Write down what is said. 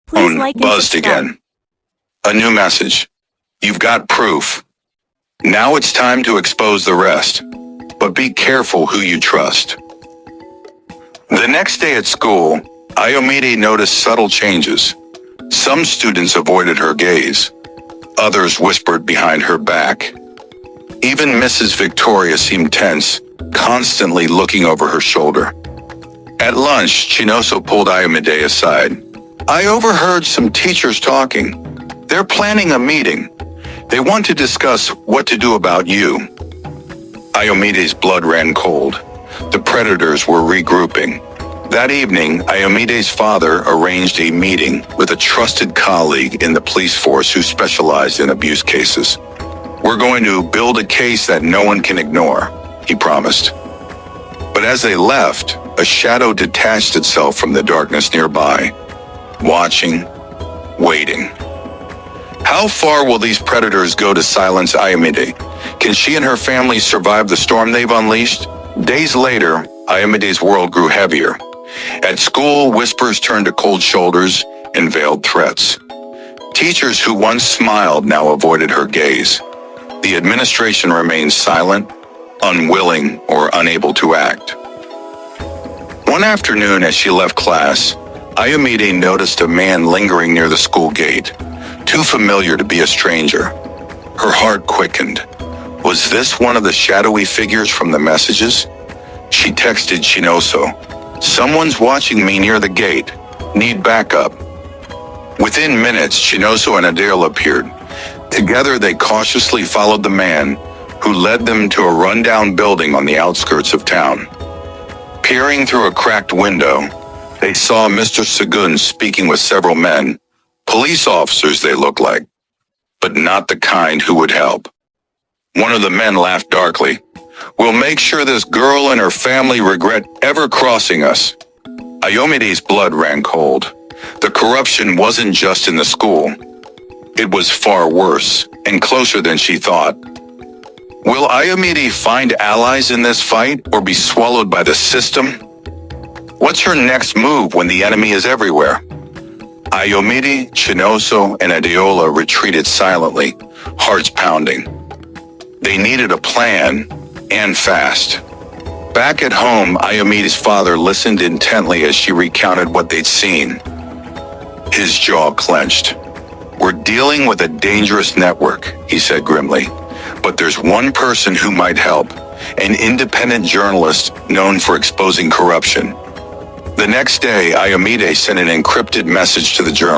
Please like and buzzed subscribe. again. A new message. You've got proof. Now it's time to expose the rest. But be careful who you trust. The next day at school, Ayomide noticed subtle changes. Some students avoided her gaze. Others whispered behind her back. Even Mrs. Victoria seemed tense, constantly looking over her shoulder. At lunch, Chinoso pulled Ayomide aside. I overheard some teachers talking. They're planning a meeting. They want to discuss what to do about you. Ayomide's blood ran cold. The predators were regrouping. That evening, Ayomide's father arranged a meeting with a trusted colleague in the police force who specialized in abuse cases. We're going to build a case that no one can ignore, he promised. But as they left, a shadow detached itself from the darkness nearby, watching, waiting. How far will these predators go to silence Ayomide? Can she and her family survive the storm they've unleashed? Days later, Ayomide's world grew heavier. At school, whispers turned to cold shoulders and veiled threats. Teachers who once smiled now avoided her gaze. The administration remained silent, unwilling, or unable to act. One afternoon as she left class, Ayomide noticed a man lingering near the school gate, too familiar to be a stranger. Her heart quickened. Was this one of the shadowy figures from the messages? She texted Chinoso, "Someone's watching me near the gate. Need backup." Within minutes, Chinoso and Adele appeared. Together, they cautiously followed the man, who led them to a rundown building on the outskirts of town. Peering through a cracked window, they saw Mr. Sagun speaking with several men. Police officers they looked like, but not the kind who would help. One of the men laughed darkly. "We'll make sure this girl and her family regret ever crossing us." Ayomide's blood ran cold. The corruption wasn't just in the school. It was far worse and closer than she thought. Will Ayomide find allies in this fight or be swallowed by the system? What's her next move when the enemy is everywhere? Ayomide, Chinoso, and Adeola retreated silently, hearts pounding. They needed a plan, and fast. Back at home, Ayomide's father listened intently as she recounted what they'd seen. His jaw clenched. "We're dealing with a dangerous network," he said grimly. "But there's one person who might help, an independent journalist known for exposing corruption." The next day, Ayomide sent an encrypted message to the journalist.